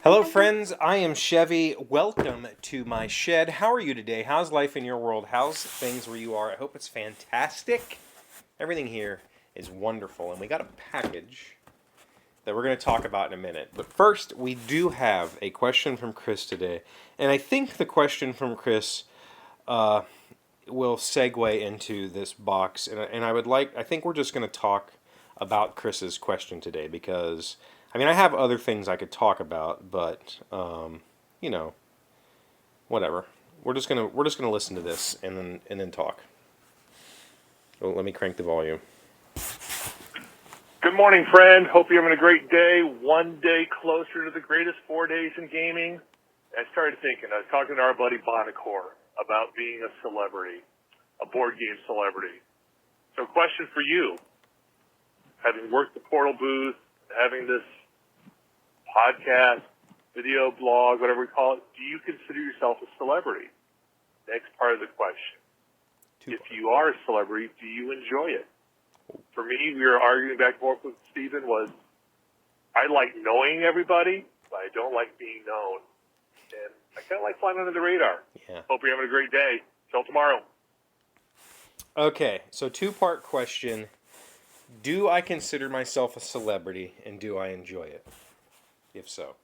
Hello, friends. I am Chevy. Welcome to my shed. How are you today? How's life in your world? How's things where you are? I hope it's fantastic. Everything here is wonderful, and we got a package that we're going to talk about in a minute. But first, we do have a question from Chris today, and I think the question from Chris will segue into this box. And I think we're just going to talk about Chris's question today because I have other things I could talk about, but you know, whatever. We're just gonna listen to this and then talk. Oh, let me crank the volume. Good morning, friend. Hope you're having a great day. One day closer to the greatest 4 days in gaming. I started thinking, I was talking to our buddy Bonacore about being a celebrity, a board game celebrity. So question for you, having worked the Portal booth, having this podcast, video, blog, whatever we call it, do you consider yourself a celebrity? Next part of the question. If you are a celebrity, do you enjoy it? For me, we were arguing back and forth with Stephen, was I like knowing everybody, but I don't like being known. And I kind of like flying under the radar. Yeah. Hope you're having a great day. Till tomorrow. Okay, so two-part question. Do I consider myself a celebrity, and do I enjoy it? If so.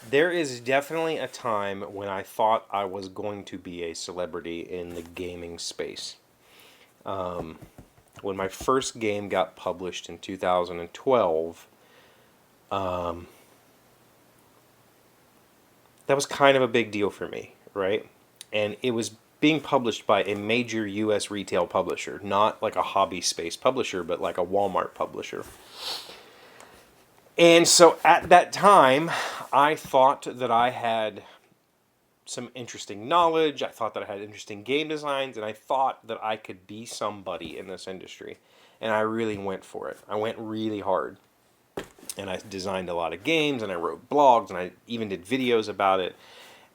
There is definitely a time when I thought I was going to be a celebrity in the gaming space. When my first game got published in 2012, that was kind of a big deal for me, right? And it was being published by a major U.S. retail publisher, not like a hobby space publisher, but like a Walmart publisher. And so at that time, I thought that I had some interesting knowledge. I thought that I had interesting game designs, and I thought that I could be somebody in this industry. And I really went for it. I went really hard. And I designed a lot of games, and I wrote blogs, and I even did videos about it.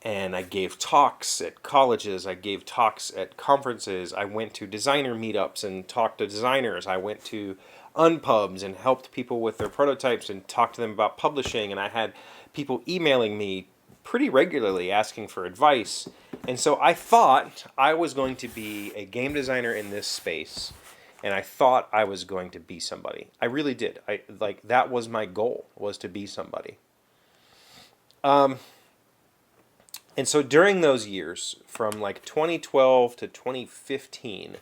And I gave talks at colleges. I gave talks at conferences. I went to designer meetups and talked to designers. I went to unpubs and helped people with their prototypes and talked to them about publishing. And I had people emailing me pretty regularly asking for advice. And so I thought I was going to be a game designer in this space. And I thought I was going to be somebody. I really did. That was my goal, was to be somebody. And so during those years, from like 2012 to 2015,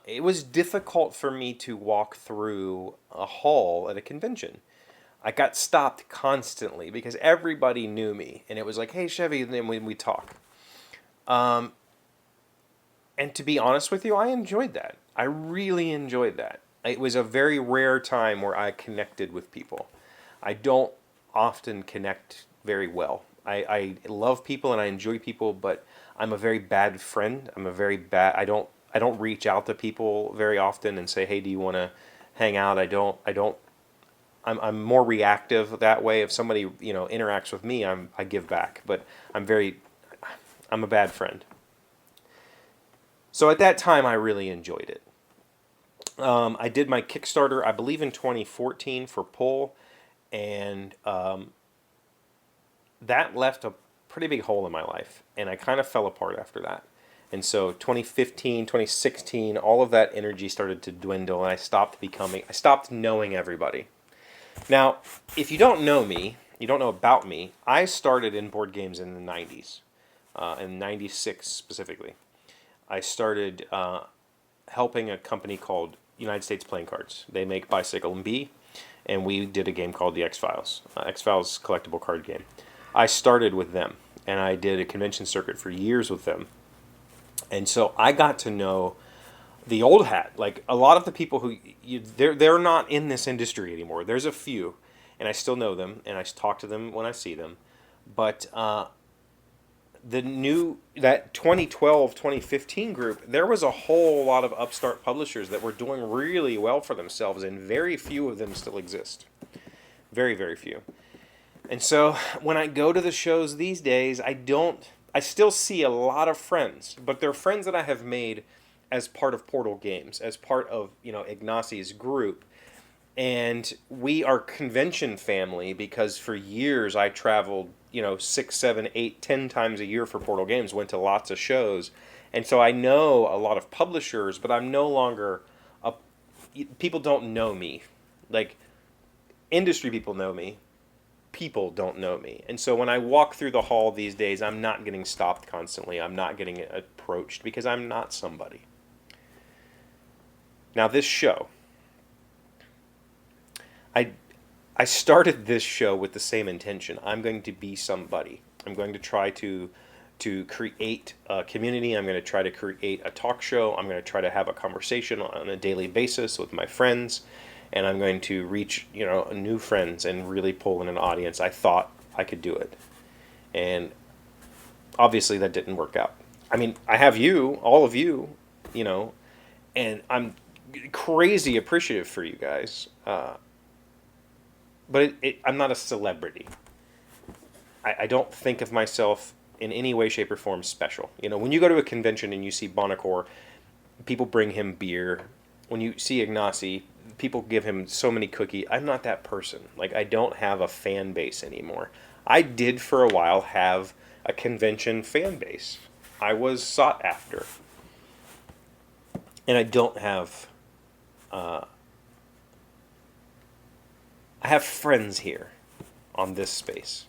it was difficult for me to walk through a hall at a convention. I got stopped constantly because everybody knew me. And it was like, hey, Chevy, and then we talk. And to be honest with you, I enjoyed that. I really enjoyed that. It was a very rare time where I connected with people. I don't often connect very well. I love people and I enjoy people, but I'm a very bad friend. I don't reach out to people very often and say, hey, do you want to hang out? I'm more reactive that way. If somebody, interacts with me, I give back, but I'm a bad friend. So at that time, I really enjoyed it. I did my Kickstarter, I believe in 2014 for Pull, and that left a pretty big hole in my life, and I kind of fell apart after that. And so 2015, 2016, all of that energy started to dwindle, and I stopped knowing everybody. Now, if you don't know me, you don't know about me, I started in board games in the 90s, in 96 specifically. I started helping a company called United States Playing Cards. They make Bicycle and Bee, and we did a game called the X-Files. X-Files collectible card game. I started with them, and I did a convention circuit for years with them. And so I got to know the old hat. Like a lot of the people who, they're not in this industry anymore. There's a few, and I still know them, and I talk to them when I see them. But that 2012, 2015 group, there was a whole lot of upstart publishers that were doing really well for themselves, and very few of them still exist. Very, very few. And so when I go to the shows these days, I still see a lot of friends, but they're friends that I have made as part of Portal Games, as part of, Ignacio's group. And we are convention family because for years I traveled, 6, 7, 8, 10 times a year for Portal Games, went to lots of shows. And so I know a lot of publishers, but I'm no longer a, people don't know me. Like, industry people know me. People don't know me. And so when I walk through the hall these days, I'm not getting stopped constantly. I'm not getting approached because I'm not somebody. Now, this show, I started this show with the same intention. I'm going to be somebody. I'm going to try to create a community. I'm going to try to create a talk show. I'm going to try to have a conversation on a daily basis with my friends, and I'm going to reach, new friends and really pull in an audience. I thought I could do it. And obviously that didn't work out. I mean, I have you, all of you, and I'm crazy appreciative for you guys. But I'm not a celebrity. I don't think of myself in any way, shape, or form special. When you go to a convention and you see Bonacore, people bring him beer. When you see Ignacy, people give him so many cookies. I'm not that person. Like, I don't have a fan base anymore. I did for a while have a convention fan base. I was sought after. And I don't have... I have friends here on this space.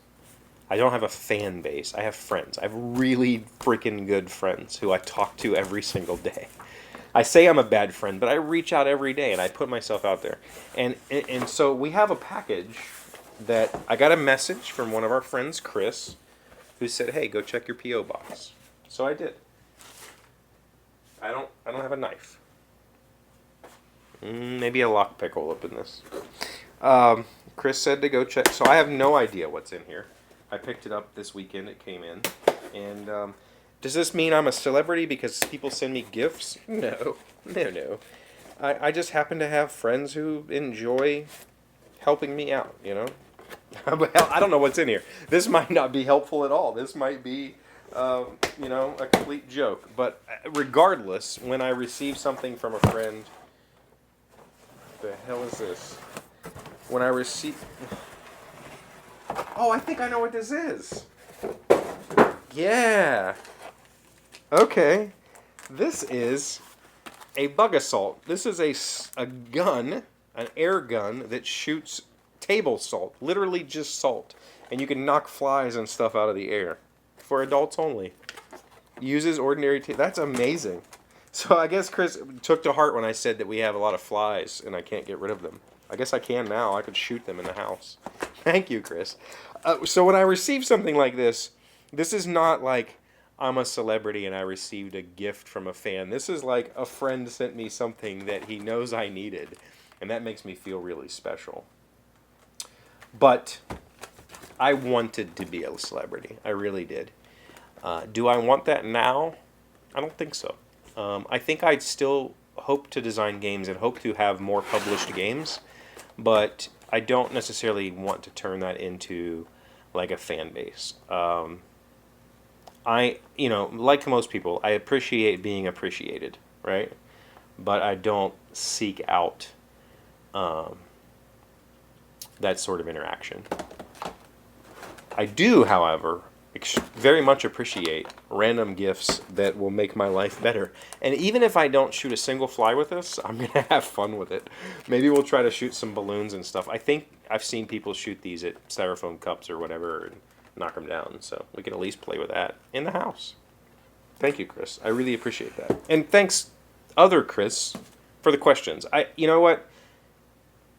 I don't have a fan base. I have friends. I have really freaking good friends who I talk to every single day. I say I'm a bad friend, but I reach out every day and I put myself out there. And so we have a package that I got a message from one of our friends, Chris, who said, "Hey, go check your P.O. box." So I did. I don't have a knife. Maybe a lockpick will open this. Chris said to go check. So I have no idea what's in here. I picked it up this weekend. It came in. And does this mean I'm a celebrity because people send me gifts? No. I just happen to have friends who enjoy helping me out, But hell, I don't know what's in here. This might not be helpful at all. This might be, a complete joke. But regardless, when I receive something from a friend... What the hell is this? When I receive... Oh, I think I know what this is. Yeah. Okay. This is a bug assault. This is a gun, an air gun that shoots table salt. Literally just salt. And you can knock flies and stuff out of the air. For adults only. Uses ordinary... That's amazing. So I guess Chris took to heart when I said that we have a lot of flies and I can't get rid of them. I guess I can now. I could shoot them in the house. Thank you, Chris. So when I receive something like this is not like I'm a celebrity and I received a gift from a fan. This is like a friend sent me something that he knows I needed. And that makes me feel really special. But I wanted to be a celebrity. I really did. Do I want that now? I don't think so. I think I'd still hope to design games and hope to have more published games, but I don't necessarily want to turn that into like a fan base. Like most people, I appreciate being appreciated, right? But I don't seek out that sort of interaction. I do, however, very much appreciate random gifts that will make my life better. And even if I don't shoot a single fly with this, I'm going to have fun with it. Maybe we'll try to shoot some balloons and stuff. I think I've seen people shoot these at styrofoam cups or whatever and knock them down. So we can at least play with that in the house. Thank you, Chris. I really appreciate that. And thanks, other Chris, for the questions. You know what?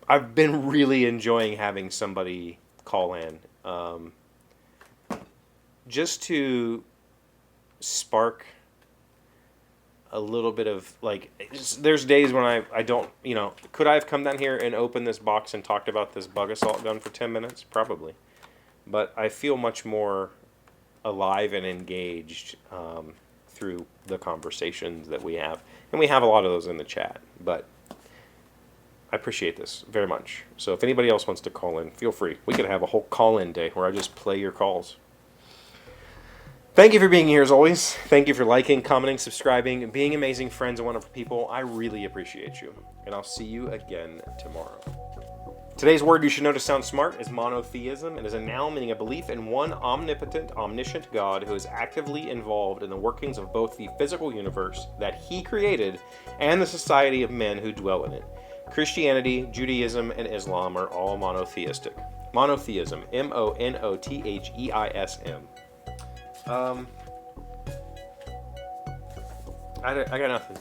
I've been really enjoying having somebody call in. Just to spark a little bit of, like, there's days when I don't, could I have come down here and opened this box and talked about this bug assault gun for 10 minutes? Probably. But I feel much more alive and engaged through the conversations that we have. And we have a lot of those in the chat. But I appreciate this very much. So if anybody else wants to call in, feel free. We could have a whole call-in day where I just play your calls. Thank you for being here as always. Thank you for liking, commenting, subscribing, and being amazing friends and wonderful people. I really appreciate you. And I'll see you again tomorrow. Today's word you should know to sound smart is monotheism. It is a noun meaning a belief in one omnipotent, omniscient God who is actively involved in the workings of both the physical universe that he created and the society of men who dwell in it. Christianity, Judaism, and Islam are all monotheistic. Monotheism, Monotheism. I got nothing.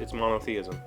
It's monotheism.